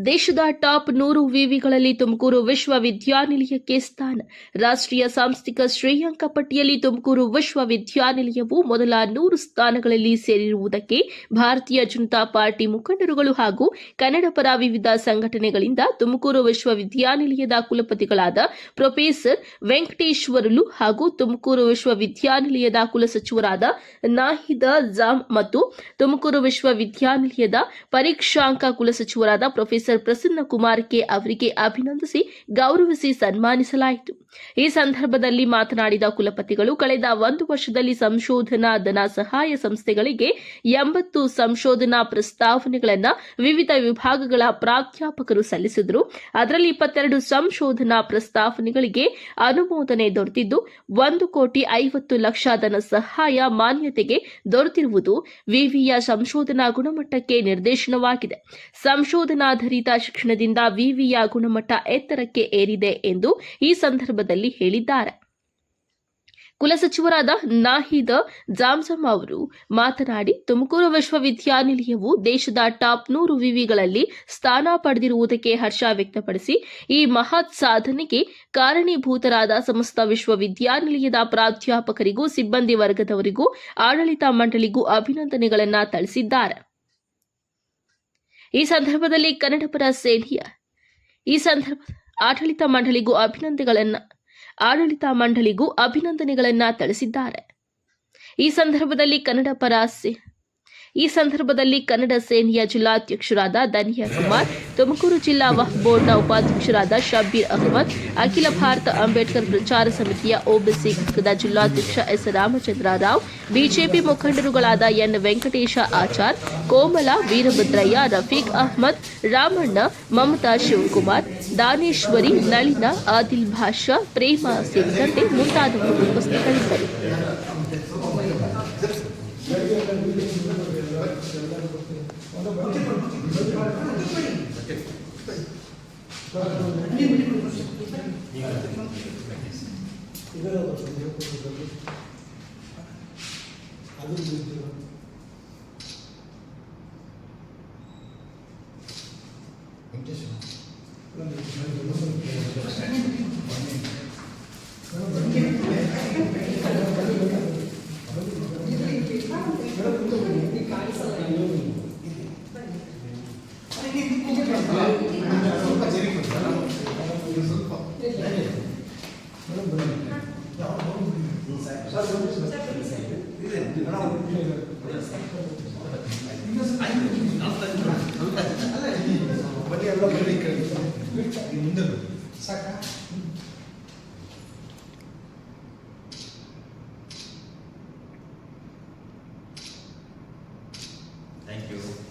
ದೇಶದ ಟಾಪ್ 100 ವಿವಿಗಳಲ್ಲಿ ತುಮಕೂರು ವಿಶ್ವವಿದ್ಯಾನಿಲಯಕ್ಕೆ ಸ್ಥಾನ. ರಾಷ್ಟ್ರೀಯ ಸಾಂಸ್ಥಿಕ ಶ್ರೇಯಾಂಕ ಪಟ್ಟಿಯಲ್ಲಿ ತುಮಕೂರು ವಿಶ್ವವಿದ್ಯಾನಿಲಯವು ಮೊದಲ 100 ಸ್ಥಾನಗಳಲ್ಲಿ ಸೇರಿರುವುದಕ್ಕೆ ಭಾರತೀಯ ಜನತಾ ಪಾರ್ಟಿ ಮುಖಂಡರುಗಳು ಹಾಗೂ ಕನ್ನಡಪರ ವಿವಿಧ ಸಂಘಟನೆಗಳಿಂದ ತುಮಕೂರು ವಿಶ್ವವಿದ್ಯಾನಿಲಯದ ಕುಲಪತಿಗಳಾದ ಪ್ರೊಫೆಸರ್ ವೆಂಕಟೇಶ್ವರಲು ಹಾಗೂ ತುಮಕೂರು ವಿಶ್ವವಿದ್ಯಾನಿಲಯದ ಕುಲಸಚಿವರಾದ ನಾಹಿದ ಜಾಮ್ ಮತ್ತು ತುಮಕೂರು ವಿಶ್ವವಿದ್ಯಾನಿಲಯದ ಪರೀಕ್ಷಾಂಕ ಕುಲಸಚಿವರಾದ ಪ್ರೊಫೆಸರ್ ಪ್ರಸನ್ನ ಕುಮಾರ್ ಕೆ ಅವರಿಗೆ ಅಭಿನಂದಿಸಿ ಗೌರವಿಸಿ ಸನ್ಮಾನಿಸಲಾಯಿತು. ಈ ಸಂದರ್ಭದಲ್ಲಿ ಮಾತನಾಡಿದ ಕುಲಪತಿಗಳು, ಕಳೆದ 1 ವರ್ಷದಲ್ಲಿ ಸಂಶೋಧನಾ ಧನ ಸಹಾಯ ಸಂಸ್ಥೆಗಳಿಗೆ 80 ಸಂಶೋಧನಾ ಪ್ರಸ್ತಾವನೆಗಳನ್ನು ವಿವಿಧ ವಿಭಾಗಗಳ ಪ್ರಾಧ್ಯಾಪಕರು ಸಲ್ಲಿಸಿದರು. ಅದರಲ್ಲಿ 22 ಸಂಶೋಧನಾ ಪ್ರಸ್ತಾವನೆಗಳಿಗೆ ಅನುಮೋದನೆ ದೊರೆತಿದ್ದು 1,50,00,000 ಧನ ಸಹಾಯ ಮಾನ್ಯತೆಗೆ ದೊರೆತಿರುವುದು ವಿವಿಯ ಸಂಶೋಧನಾ ಗುಣಮಟ್ಟಕ್ಕೆ ನಿರ್ದೇಶನವಾಗಿದೆ. ಸಂಶೋಧನಾಧಾರಿತ ಶಿಕ್ಷಣದಿಂದ ವಿವಿಯ ಗುಣಮಟ್ಟ ಎತ್ತರಕ್ಕೆ ಏರಿದೆ ಎಂದು ಈ ಸಂದರ್ಭದಲ್ಲಿ ಹೇಳಿದ್ದಾರೆ. ಕುಲಸಚಿವರಾದ ನಾಹಿದ ಜಾಮ್ಸಮ್ ಅವರು ಮಾತನಾಡಿ, ತುಮಕೂರು ವಿಶ್ವವಿದ್ಯಾನಿಲಯವು ದೇಶದ ಟಾಪ್ 100 ವಿವಿಗಳಲ್ಲಿ ಸ್ಥಾನ ಪಡೆದಿರುವುದಕ್ಕೆ ಹರ್ಷ ವ್ಯಕ್ತಪಡಿಸಿ, ಈ ಮಹತ್ ಸಾಧನೆಗೆ ಕಾರಣೀಭೂತರಾದ ಸಮಸ್ತ ವಿಶ್ವವಿದ್ಯಾನಿಲಯದ ಪ್ರಾಧ್ಯಾಪಕರಿಗೂ ಸಿಬ್ಬಂದಿ ವರ್ಗದವರಿಗೂ ಆಡಳಿತ ಮಂಡಳಿಗೂ ಅಭಿನಂದನೆಗಳನ್ನು ತಿಳಿಸಿದ್ದಾರೆ. ಈ ಸಂದರ್ಭದಲ್ಲಿ ಕನ್ನಡಪರ ಸೇನೆಯ ಆಡಳಿತ ಮಂಡಳಿಗೂ ತಿಳಿಸಿದ್ದಾರೆ. ಈ ಸಂದರ್ಭದಲ್ಲಿ ಕನ್ನಡ ಸೇನೆಯ ಜಿಲ್ಲಾಧ್ಯಕ್ಷರಾದ ಧನಿಯಾ ಕುಮಾರ್, ತುಮಕೂರು ಜಿಲ್ಲಾ ವಕ್ಫ್ ಬೋರ್ಡ್ನ ಉಪಾಧ್ಯಕ್ಷರಾದ ಶಬ್ಬೀರ್ ಅಹಮದ್, ಅಖಿಲ ಭಾರತ ಅಂಬೇಡ್ಕರ್ ಪ್ರಚಾರ ಸಮಿತಿಯ ಓಬಿಸಿ ಘಟಕದ ಜಿಲ್ಲಾಧ್ಯಕ್ಷ ಎಸ್ ರಾಮಚಂದ್ರ ರಾವ್, ಬಿಜೆಪಿ ಮುಖಂಡರುಗಳಾದ ಎನ್ ವೆಂಕಟೇಶ ಆಚಾರ್, ಕೋಮಲ, ವೀರಭದ್ರಯ್ಯ, ರಫೀಕ್ ಅಹಮದ್, ರಾಮಣ್ಣ, ಮಮತಾ ಶಿವಕುಮಾರ್, ದಾನೇಶ್ವರಿ, ನಳಿನ, ಆದಿಲ್ ಭಾಷಾ, ಪ್ರೇಮ ಸೇರಿದಂತೆ ಮುಂತಾದವರು ಉಪಸ್ಥಿತರಿದ್ದರು. Thank you.